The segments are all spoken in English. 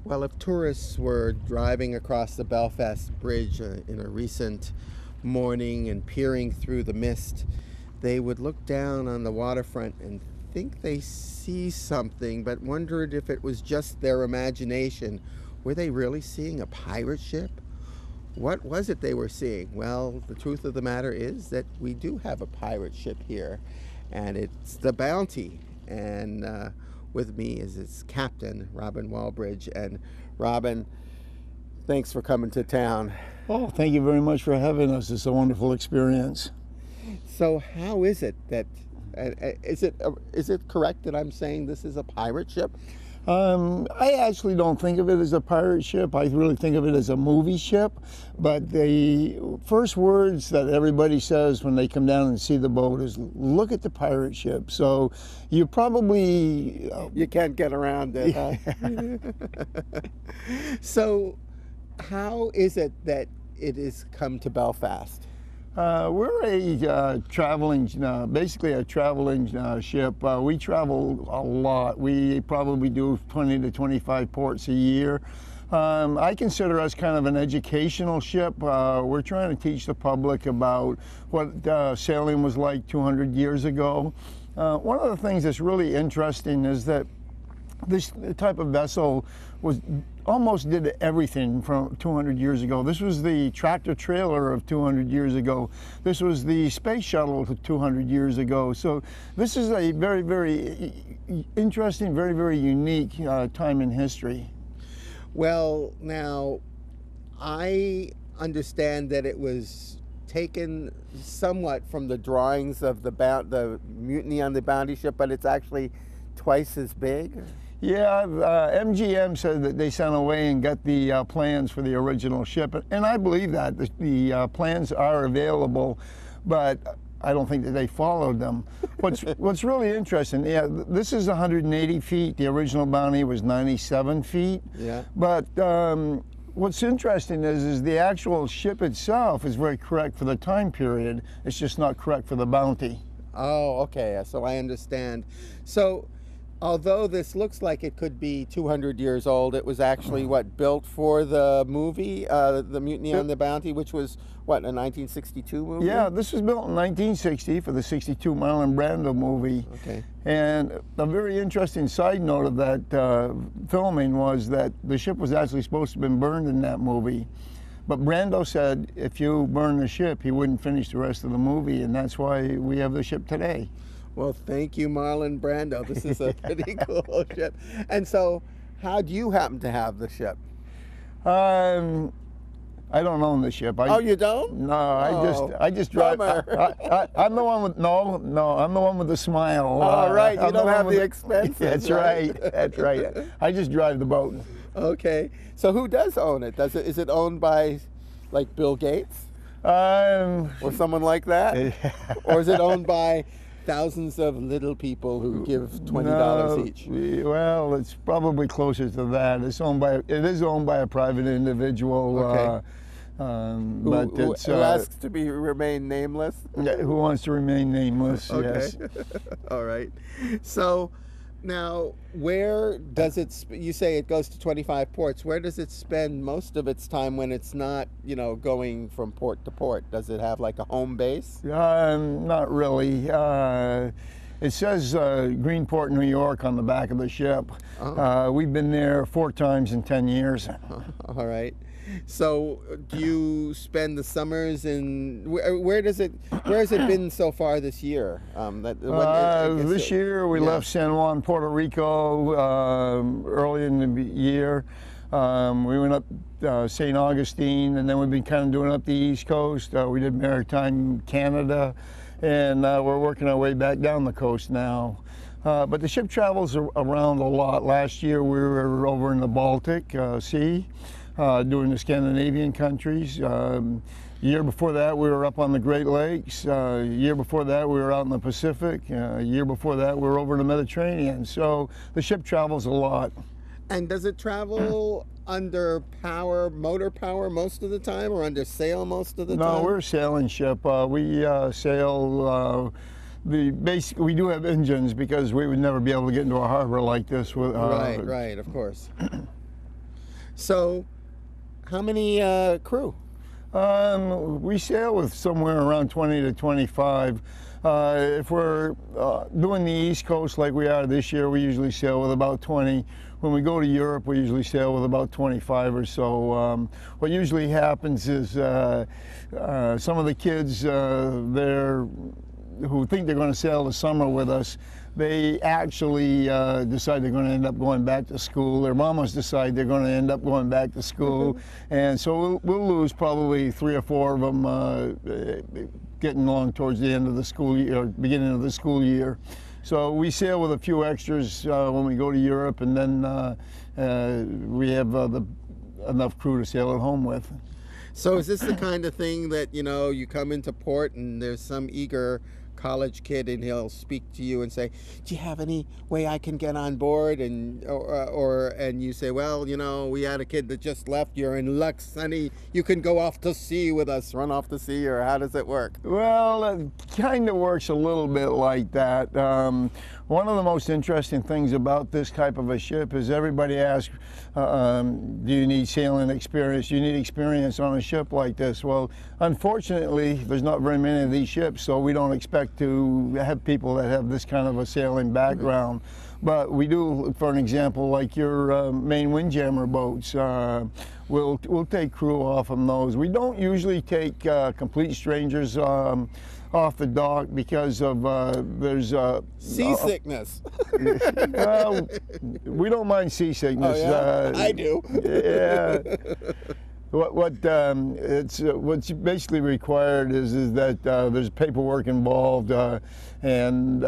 Well, if tourists were driving across the Belfast Bridge in a recent morning and peering through the mist, they would look down on the waterfront and think they see something, but wondered if it was just their imagination. Were they really seeing a pirate ship? What was it they were seeing? Well, the truth of the matter is that we do have a pirate ship here, and it's the Bounty. And with me is its captain, Robin Walbridge. And Robin, thanks for coming to town. Oh, thank you very much for having us. It's a wonderful experience. So how is it that, is it correct that I'm saying this is a pirate ship? I actually don't think of it as a pirate ship. I really think of it as a movie ship. But the first words that everybody says when they come down and see the boat is, look at the pirate ship. So you probably... You can't get around it, huh? So how is it that it has come to Belfast? We're a traveling, basically a traveling ship. We travel a lot. We probably do 20 to 25 ports a year. I consider us kind of an educational ship. We're trying to teach the public about what sailing was like 200 years ago. One of the things that's really interesting is that this type of vessel almost did everything from 200 years ago. This was the tractor trailer of 200 years ago. This was the space shuttle of 200 years ago. So this is a very, very interesting, very, very unique time in history. Well, now, I understand that it was taken somewhat from the drawings of the mutiny on the Bounty ship, but it's actually twice as big? Yeah, MGM said that they sent away and got the plans for the original ship, and I believe that. The plans are available, but I don't think that they followed them. What's really interesting, yeah, this is 180 feet. The original Bounty was 97 feet. Yeah. But what's interesting is the actual ship itself is very correct for the time period. It's just not correct for the Bounty. Oh, okay, so I understand. So, although this looks like it could be 200 years old, it was actually, what, built for the movie, the Mutiny on the Bounty, which was, what, a 1962 movie? Yeah, this was built in 1960 for the 62 Marlon Brando movie. Okay. And a very interesting side note of that filming was that the ship was actually supposed to have been burned in that movie. But Brando said if you burn the ship, he wouldn't finish the rest of the movie, and that's why we have the ship today. Well, thank you, Marlon Brando. This is a pretty cool ship. And so, how do you happen to have the ship? I don't own the ship. Oh, you don't? No, I just drive. I'm the one with I'm the one with the smile. All right, you don't have the expenses. That's right. That's right. I just drive the boat. Okay. So who does own it? Is it owned by, like, Bill Gates or someone like that, or is it owned by thousands of little people who give $20 each? Well, it's probably closer to that. It is owned by a private individual. Okay. Who asks to remain nameless? Who wants to remain nameless? Okay. Yes. All right. So now, where does it? You say it goes to 25 ports. Where does it spend most of its time when it's not, going from port to port? Does it have like a home base? Not really. It says Greenport, New York on the back of the ship. Oh. We've been there 4 times in 10 years. All right. So, do you spend the summers in? Where has it been so far this year? This year we left San Juan, Puerto Rico early in the year. We went up St. Augustine, and then we've been kind of doing up the East Coast. We did Maritime Canada, and we're working our way back down the coast now. But the ship travels around a lot. Last year we were over in the Baltic Sea. Doing the Scandinavian countries. Year before that, we were up on the Great Lakes. Year before that, we were out in the Pacific. Year before that, we were over in the Mediterranean. So the ship travels a lot. And does it travel under motor power most of the time, or under sail most of the time? No, we're a sailing ship. We sail. We do have engines because we would never be able to get into a harbor like this. Right, of course. So, how many crew? We sail with somewhere around 20 to 25. If we're doing the East Coast like we are this year, we usually sail with about 20. When we go to Europe, we usually sail with about 25 or so. What usually happens is some of the kids there who think they're going to sail the summer with us, they actually decide they're going to end up going back to school. Their mamas decide they're going to end up going back to school. And so we'll lose probably 3 or 4 of them getting along towards the end of the school year, or beginning of the school year. So we sail with a few extras when we go to Europe, and then we have enough crew to sail at home with. So is this the kind of thing that, you know, you come into port and there's some eager college kid and he'll speak to you and say, do you have any way I can get on board? And and you say, well, you know, we had a kid that just left, you're in luck, sonny, you can go off to sea with us, run off to sea, or how does it work? Well, it kind of works a little bit like that. One of the most interesting things about this type of a ship is everybody asks, do you need sailing experience? Do you need experience on a ship like this? Well, unfortunately, there's not very many of these ships, so we don't expect to have people that have this kind of a sailing background. But we do, for an example, like your Maine Windjammer boats, we'll take crew off from those. We don't usually take complete strangers off the dock because of there's seasickness. Well, we don't mind seasickness. Oh, yeah? I do. Yeah. What's basically required is that there's paperwork involved, and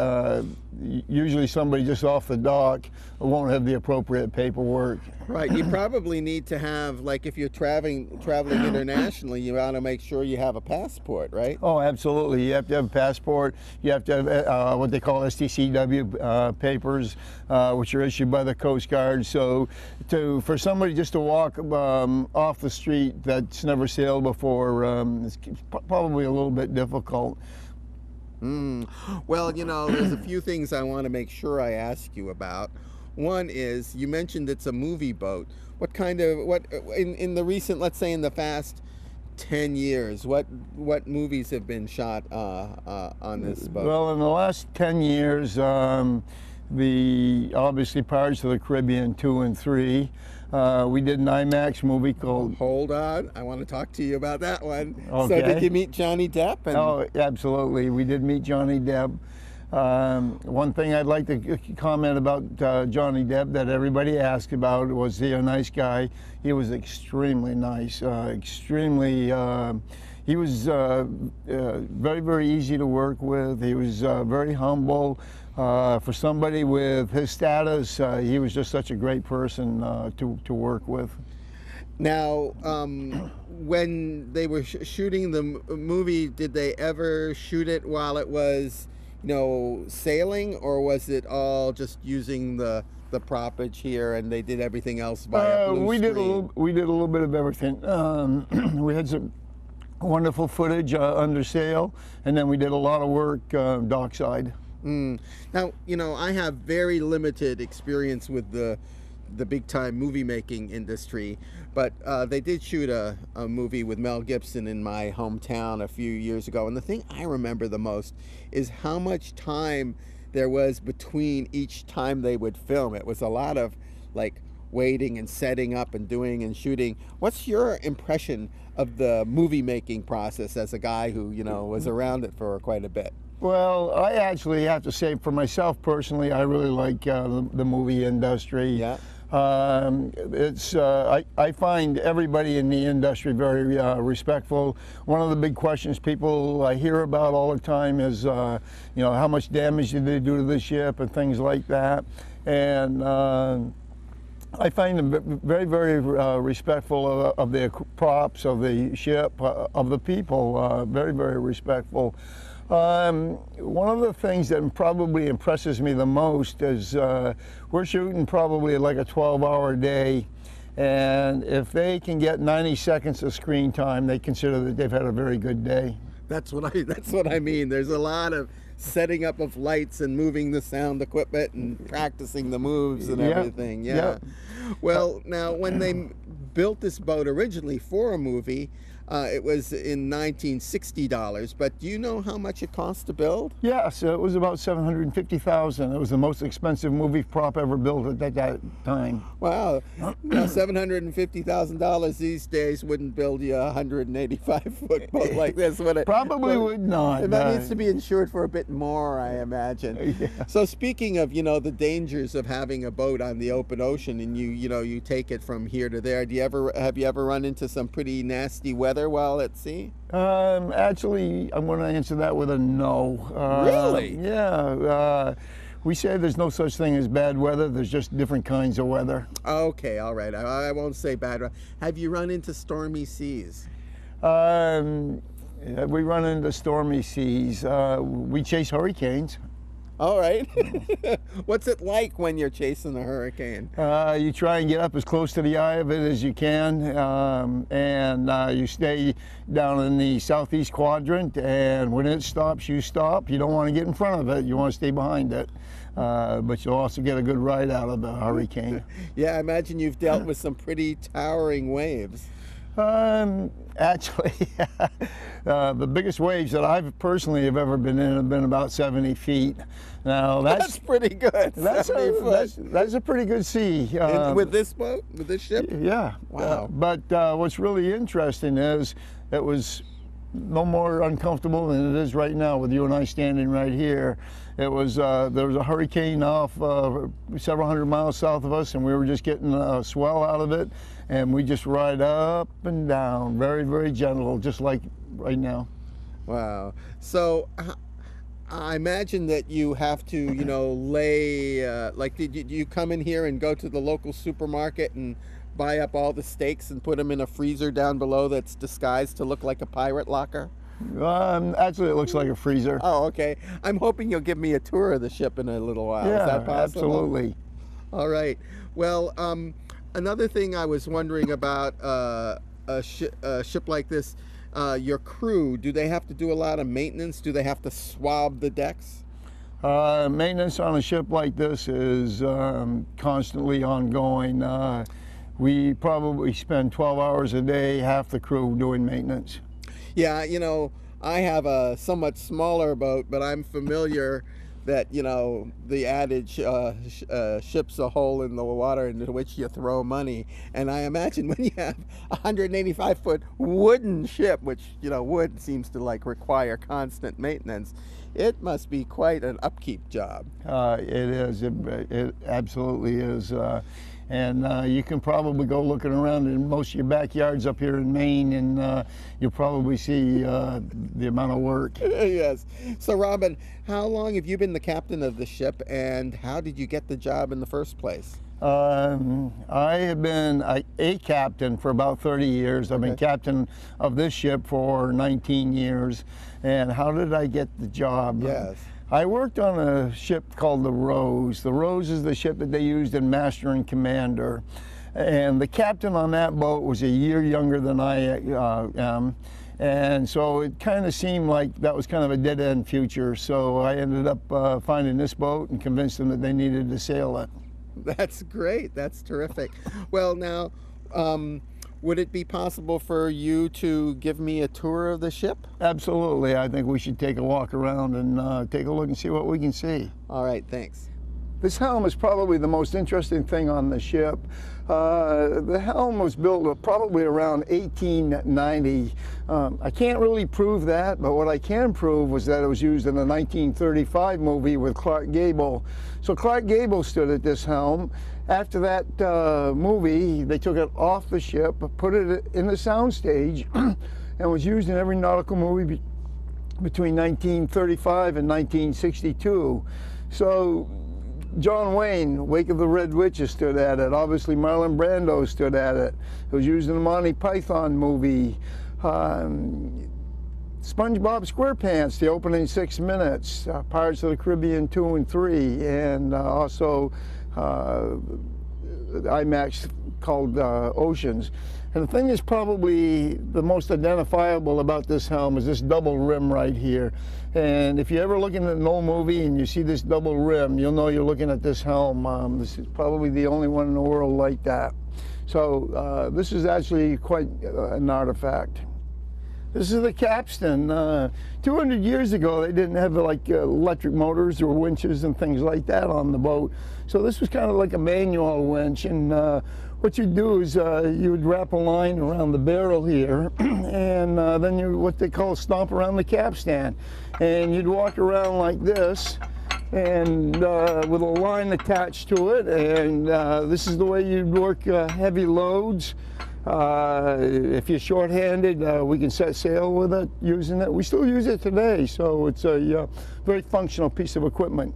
usually somebody just off the dock won't have the appropriate paperwork. Right. You probably need to have, like, if you're traveling internationally, you ought to make sure you have a passport, right? Oh, absolutely. You have to have a passport. You have to have what they call STCW papers, which are issued by the Coast Guard. So, for somebody just to walk off the street that's never sailed before, it's probably a little bit difficult. Well, you know, there's a few things I want to make sure I ask you about. One is, you mentioned it's a movie boat. What kind of, in the recent, let's say in the past 10 years, what movies have been shot on this boat? Well, in the last 10 years, obviously Pirates of the Caribbean 2 and 3. We did an IMAX movie called... Hold on, I want to talk to you about that one. Okay. So did you meet Johnny Depp? Oh, absolutely. We did meet Johnny Depp. One thing I'd like to comment about Johnny Depp that everybody asked about, was he a nice guy? He was extremely nice, he was very, very easy to work with. He was very humble. For somebody with his status, he was just such a great person to work with. Now, when they were shooting the movie, did they ever shoot it while it was, you know, sailing, or was it all just using the proppage here and they did everything else by a blue screen? We did a little bit of everything. We had some wonderful footage under sail, and then we did a lot of work dockside. Now, you know, I have very limited experience with the big time movie making industry, but they did shoot a movie with Mel Gibson in my hometown a few years ago, and the thing I remember the most is how much time there was between each time they would film. It was a lot of, like, waiting and setting up and doing and shooting. What's your impression of the movie making process as a guy who, you know, was around it for quite a bit? Well, I actually have to say, for myself personally, I really like the movie industry. Yeah. I find everybody in the industry very respectful. One of the big questions people hear about all the time is, you know, how much damage did they do to the ship and things like that. And I find them very, very respectful of the props, of the ship, of the people, very, very respectful. One of the things that probably impresses me the most is we're shooting probably like a 12-hour day, and if they can get 90 seconds of screen time, they consider that they've had a very good day. That's what I mean. There's a lot of setting up of lights and moving the sound equipment and practicing the moves and Yep. everything. Yeah. Yep. Well, now when they built this boat originally for a movie, it was in $1960, but do you know how much it cost to build? Yeah, so it was about $750,000. It was the most expensive movie prop ever built at that time. Wow. Now $750,000 these days wouldn't build you a 185-foot boat like this, would it? Probably would not. That needs to be insured for a bit more, I imagine. Yeah. So speaking of, the dangers of having a boat on the open ocean and you take it from here to there, have you ever run into some pretty nasty weather while at sea? Actually, I'm going to answer that with a no. Really? Yeah. We say there's no such thing as bad weather. There's just different kinds of weather. Okay, all right. I won't say bad. Have you run into stormy seas? Yeah, we run into stormy seas. We chase hurricanes. All right. What's it like when you're chasing a hurricane? You try and get up as close to the eye of it as you can, and you stay down in the southeast quadrant, and when it stops, you stop. You don't want to get in front of it. You want to stay behind it. But you'll also get a good ride out of the hurricane. Yeah, I imagine you've dealt with some pretty towering waves. Actually, the biggest waves that I've personally have ever been in have been about 70 feet. Now that's pretty good. That's a pretty good sea. With this boat, with this ship? Yeah. Wow. But what's really interesting is it was no more uncomfortable than it is right now with you and I standing right here. It was there was a hurricane off several hundred miles south of us, and we were just getting a swell out of it, and we just ride up and down, very, very gentle, just like right now. Wow. So I imagine that you have to, lay, did you come in here and go to the local supermarket and buy up all the steaks and put them in a freezer down below that's disguised to look like a pirate locker? Actually, it looks like a freezer. Oh, okay. I'm hoping you'll give me a tour of the ship in a little while. Yeah, is that possible? Absolutely. All right. Well, another thing I was wondering about a ship like this, your crew, do they have to do a lot of maintenance? Do they have to swab the decks? Maintenance on a ship like this is constantly ongoing. We probably spend 12 hours a day, half the crew doing maintenance. Yeah, I have a somewhat smaller boat, but I'm familiar that, the adage, ship's a hole in the water into which you throw money. And I imagine when you have a 185-foot wooden ship, which, wood seems to require constant maintenance, it must be quite an upkeep job. It is. It absolutely is. And you can probably go looking around in most of your backyards up here in Maine, and you'll probably see the amount of work. Yes. So, Robin, how long have you been the captain of the ship, and how did you get the job in the first place? I have been a captain for about 30 years. I've been captain of this ship for 19 years. And how did I get the job? Yes. I worked on a ship called the Rose. The Rose is the ship that they used in Master and Commander. And the captain on that boat was a year younger than I am. And so it kind of seemed like that was kind of a dead-end future. So I ended up finding this boat and convinced them that they needed to sail it. That's great. That's terrific. Well, now, would it be possible for you to give me a tour of the ship? Absolutely. I think we should take a walk around and take a look and see what we can see. All right, thanks. This helm is probably the most interesting thing on the ship. The helm was built probably around 1890. I can't really prove that, but what I can prove was that it was used in a 1935 movie with Clark Gable. So Clark Gable stood at this helm. After that movie, they took it off the ship, put it in the soundstage, and was used in every nautical movie between 1935 and 1962. So John Wayne, Wake of the Red Witches, stood at it. Obviously, Marlon Brando stood at it. It was used in the Monty Python movie. SpongeBob SquarePants, the opening 6 minutes. Pirates of the Caribbean 2 and 3, and also IMAX called Oceans. And the thing that's probably the most identifiable about this helm is this double rim right here. And if you're ever looking at an old movie and you see this double rim, you'll know you're looking at this helm. This is probably the only one in the world like that. So this is actually quite an artifact. This is the Capstan. 200 years ago, they didn't have like electric motors or winches and things like that on the boat. So this was kind of like a manual winch. And what you do is you would wrap a line around the barrel here, and then you what they call stomp around the capstan. And you'd walk around like this, and with a line attached to it. And this is the way you'd work heavy loads. If you're short-handed, we can set sail with it, using it. We still use it today, so it's a very functional piece of equipment.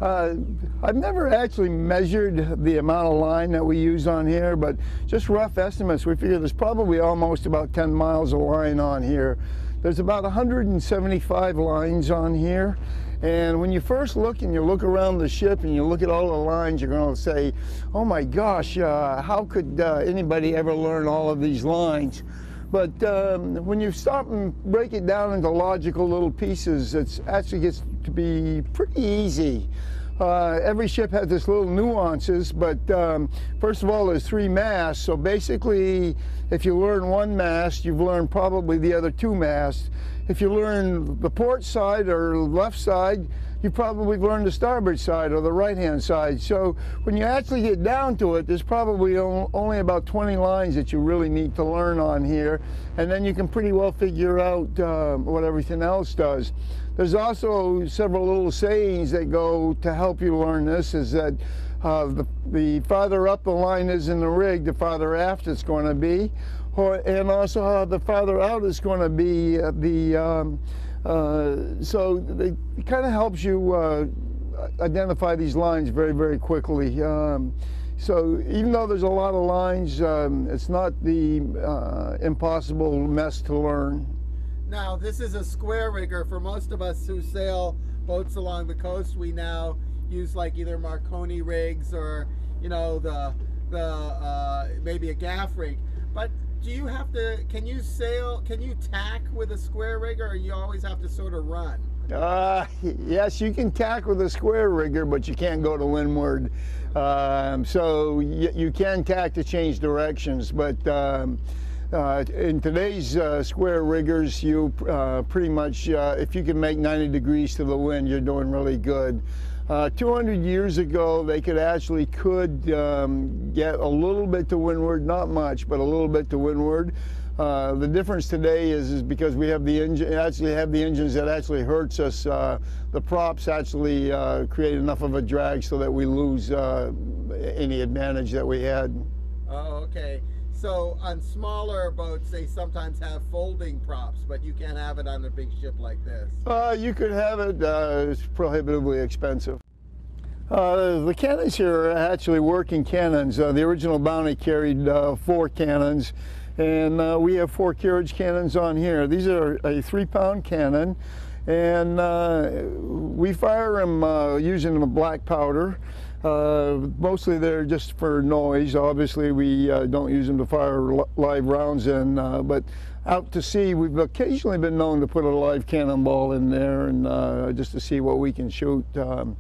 I've never actually measured the amount of line that we use on here, but just rough estimates, we figure there's probably almost about 10 miles of line on here. There's about 175 lines on here. And when you first look and you look around the ship and you look at all the lines, you're going to say, oh my gosh, how could anybody ever learn all of these lines? But when you stop and break it down into logical little pieces, it actually gets to be pretty easy. Every ship has its little nuances, but first of all, there's 3 masts. So basically, if you learn one mast, you've learned probably the other 2 masts. If you learn the port side or left side, you probably learned the starboard side or the right-hand side. So when you actually get down to it, there's probably only about 20 lines that you really need to learn on here, and then you can pretty well figure out what everything else does. There's also several little sayings that go to help you learn this, is that the farther up the line is in the rig, the farther aft it's going to be. And also the farther out is going to be so it kind of helps you identify these lines very, very quickly. So even though there's a lot of lines, it's not the impossible mess to learn. Now, this is a square rigger. For most of us who sail boats along the coast, we now use like either Marconi rigs or, you know, maybe a gaff rig. But do you have to, can you tack with a square rigger, or you always have to sort of run? Yes, you can tack with a square rigger, but you can't go to windward. So you can tack to change directions, but in today's square riggers, you pretty much, if you can make 90 degrees to the wind, you're doing really good. 200 years ago, they could get a little bit to windward, not much, but a little bit to windward. The difference today is because we have the engines that actually hurts us. The props actually create enough of a drag so that we lose any advantage that we had. Oh, okay. So on smaller boats, they sometimes have folding props, but you can't have it on a big ship like this. You could have it. It's prohibitively expensive. The cannons here are actually working cannons. The original Bounty carried 4 cannons, and we have 4 carriage cannons on here. These are a 3-pound cannon, and we fire them using a black powder. Mostly they're just for noise. Obviously we don't use them to fire live rounds in, but out to sea we've occasionally been known to put a live cannonball in there, and just to see what we can shoot. I've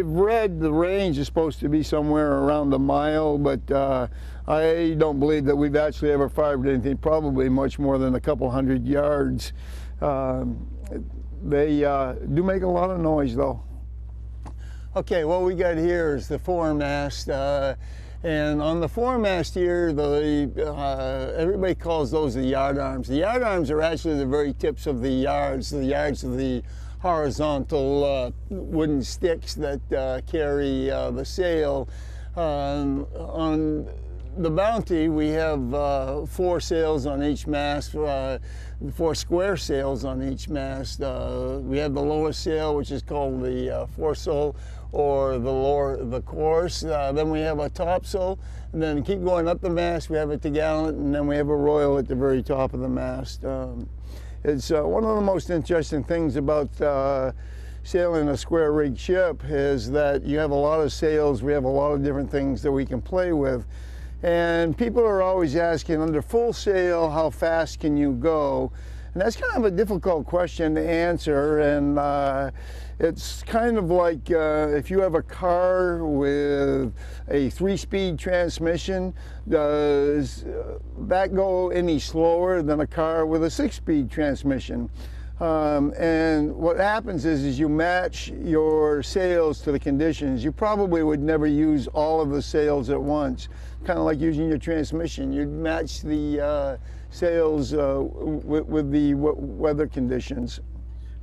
read the range is supposed to be somewhere around a mile, but I don't believe that we've actually ever fired anything probably much more than a couple hundred yards. They do make a lot of noise though. Okay, what we got here is the foremast, and on the foremast here, everybody calls those the yard arms. The yard arms are actually the very tips of the yards of the horizontal wooden sticks that carry the sail. On the Bounty, we have 4 sails on each mast, 4 square sails on each mast. We have the lowest sail, which is called the foresail, or the course. Then we have a topsail, and then keep going up the mast, we have a topgallant, and then we have a royal at the very top of the mast. It's one of the most interesting things about sailing a square rig ship is that you have a lot of sails, we have a lot of different things that we can play with. And people are always asking, under full sail, how fast can you go? And that's kind of a difficult question to answer, and it's kind of like if you have a car with a 3-speed transmission, does that go any slower than a car with a 6-speed transmission? And what happens is you match your sails to the conditions. You probably would never use all of the sails at once, kind of like using your transmission. You'd match the sails with the weather conditions.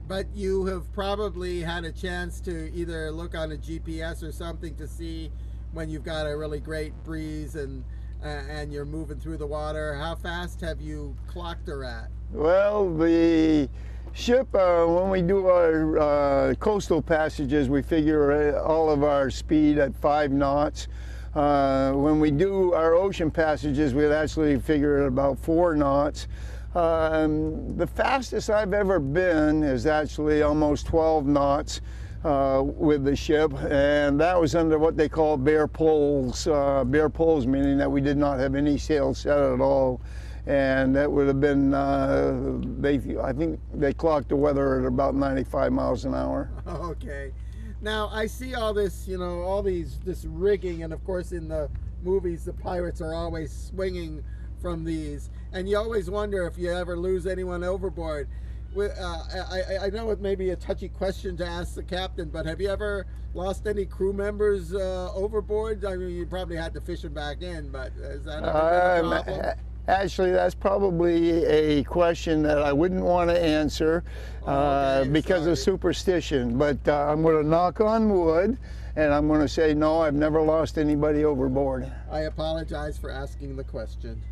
But you have probably had a chance to either look on a GPS or something to see when you've got a really great breeze and you're moving through the water. How fast have you clocked her at? Well, the ship, when we do our coastal passages, we figure all of our speed at 5 knots. When we do our ocean passages, we'd actually figure it about 4 knots. The fastest I've ever been is actually almost 12 knots with the ship, and that was under what they call bare poles. Bare poles meaning that we did not have any sails set at all. And that would have been, I think they clocked the weather at about 95 miles an hour. Okay. Now, I see all this, you know, all this rigging, and of course in the movies the pirates are always swinging from these, and you always wonder if you ever lose anyone overboard. I know it may be a touchy question to ask the captain, but have you ever lost any crew members overboard? I mean, you probably had to fish them back in, but is that ever been a problem? Actually, that's probably a question that I wouldn't want to answer because of superstition, but I'm going to knock on wood and I'm going to say no, I've never lost anybody overboard. I apologize for asking the question.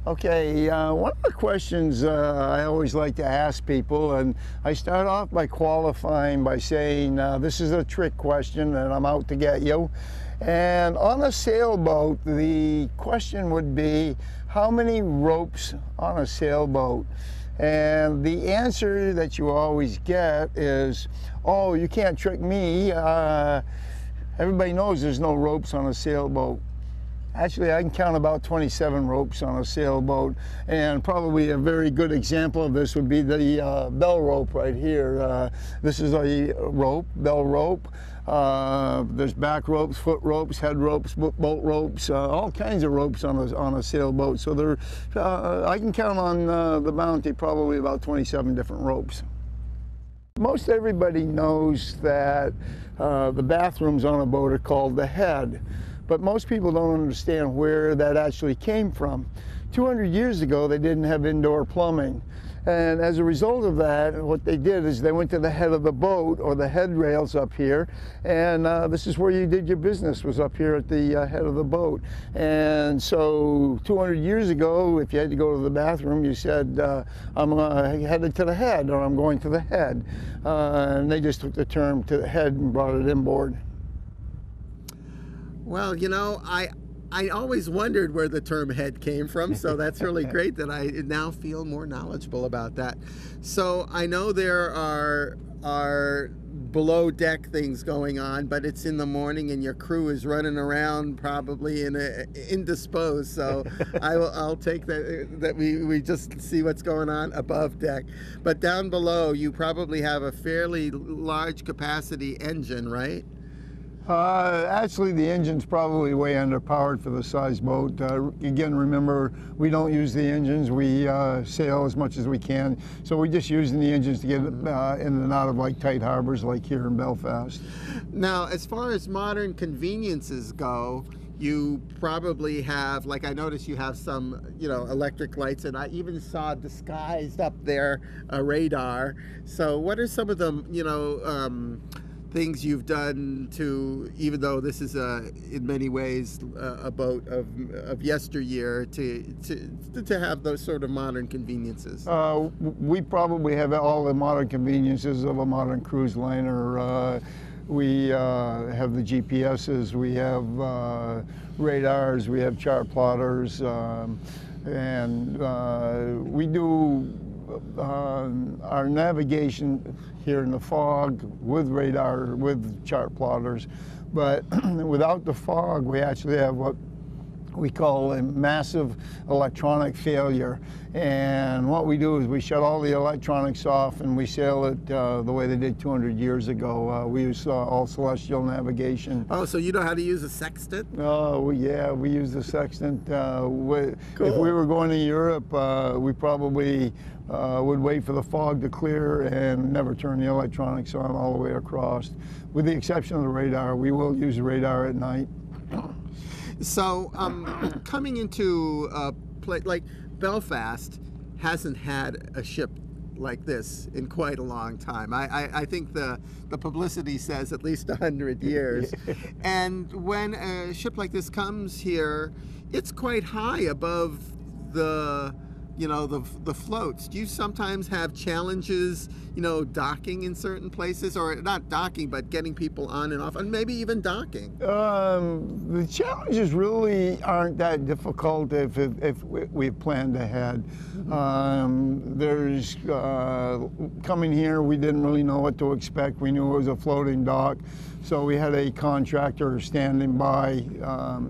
Okay, one of the questions I always like to ask people, and I start off by qualifying by saying this is a trick question and I'm out to get you. And on a sailboat, the question would be, how many ropes on a sailboat? And the answer that you always get is, oh, you can't trick me. Everybody knows there's no ropes on a sailboat. Actually, I can count about 27 ropes on a sailboat, and probably a very good example of this would be the bell rope right here. This is a rope, bell rope. There's back ropes, foot ropes, head ropes, boat ropes, all kinds of ropes on a sailboat. So there, I can count on the Bounty probably about 27 different ropes. Most everybody knows that the bathrooms on a boat are called the head. But most people don't understand where that actually came from. 200 years ago, they didn't have indoor plumbing. And as a result of that, what they did is they went to the head of the boat, or the head rails up here, and this is where you did your business, was up here at the head of the boat. And so 200 years ago, if you had to go to the bathroom, you said, I'm headed to the head, or I'm going to the head. And they just took the term to the head and brought it inboard. Well, you know, I always wondered where the term head came from, so that's really great that I now feel more knowledgeable about that. So I know there are below deck things going on, but it's in the morning and your crew is running around probably indisposed. So I'll take that we just see what's going on above deck. But down below, you probably have a fairly large capacity engine, right? Actually, the engine's probably way underpowered for the size boat. Again, remember, we don't use the engines. We sail as much as we can. So we're just using the engines to get in and out of like tight harbors like here in Belfast. Now, as far as modern conveniences go, you probably have, like I noticed you have some, you know, electric lights, and I even saw disguised up there a radar. So what are some of the, you know, things you've done to, even though this is in many ways a boat of yesteryear, to have those sort of modern conveniences? We probably have all the modern conveniences of a modern cruise liner. We have the GPSs, we have radars, we have chart plotters, and we do our navigation here in the fog with radar, with chart plotters, but without the fog, we actually have what we call a massive electronic failure. And what we do is we shut all the electronics off and we sail it the way they did 200 years ago. We use all celestial navigation. Oh, so you know how to use a sextant? Oh, yeah, we use the sextant. Cool. If we were going to Europe, we probably would wait for the fog to clear and never turn the electronics on all the way across. With the exception of the radar, we will use the radar at night. So coming into a place like Belfast hasn't had a ship like this in quite a long time. I think the publicity says at least 100 years. And when a ship like this comes here, it's quite high above the the floats. Do you sometimes have challenges, docking in certain places, or not docking, but getting people on and off, and maybe even docking? The challenges really aren't that difficult if we've planned ahead. There's coming here, we didn't really know what to expect. We knew it was a floating dock, so we had a contractor standing by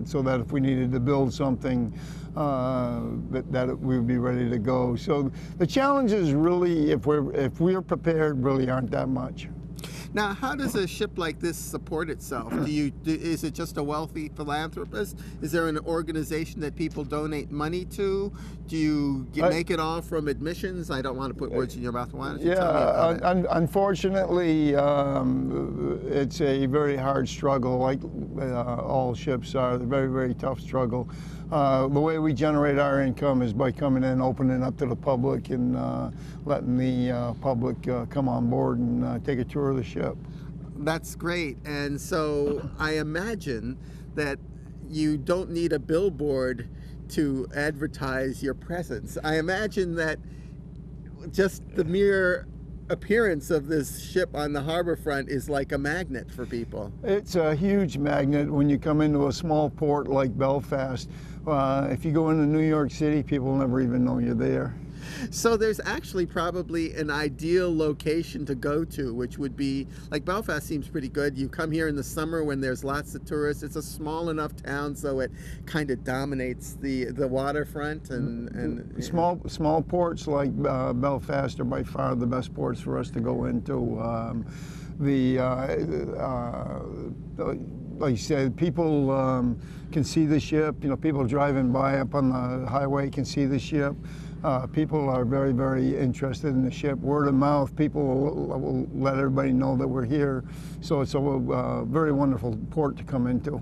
so that if we needed to build something, that we would be ready to go. So the challenges really, if we're prepared, really aren't that much. Now, how does a ship like this support itself? Is it just a wealthy philanthropist? Is there an organization that people donate money to? Do you make it all from admissions? I don't want to put words in your mouth. Why don't you tell me about it? Unfortunately, it's a very hard struggle, like all ships are. A very, very tough struggle. The way we generate our income is by coming in, opening up to the public, and letting the public come on board and take a tour of the ship. That's great. And so I imagine that you don't need a billboard to advertise your presence. I imagine that just the mere appearance of this ship on the harbor front is like a magnet for people. It's a huge magnet when you come into a small port like Belfast. If you go into New York City, people never even know you're there. So there's actually probably an ideal location to go to, which would be, like, Belfast seems pretty good. You come here in the summer when there's lots of tourists. It's a small enough town so it kind of dominates the waterfront. And small ports like Belfast are by far the best ports for us to go into. Like you said, people can see the ship. People driving by up on the highway can see the ship. People are very, very interested in the ship. Word of mouth, people will let everybody know that we're here. So it's a very wonderful port to come into.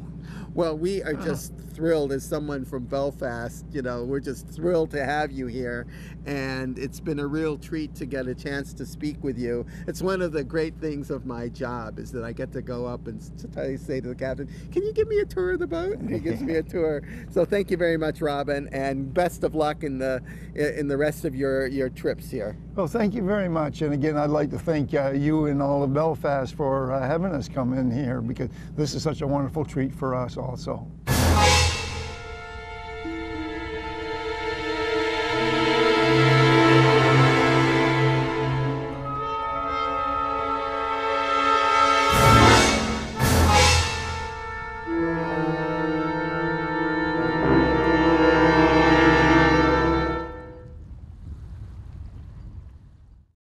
Well, we are just thrilled as someone from Belfast. We're just thrilled to have you here, and it's been a real treat to get a chance to speak with you. It's one of the great things of my job is that I get to go up and say to the captain, "Can you give me a tour of the boat?" And he gives me a tour. So thank you very much, Robin, and best of luck in the rest of your trips here. Well, thank you very much. And again, I'd like to thank you and all of Belfast for having us come in here, because this is such a wonderful treat for us also.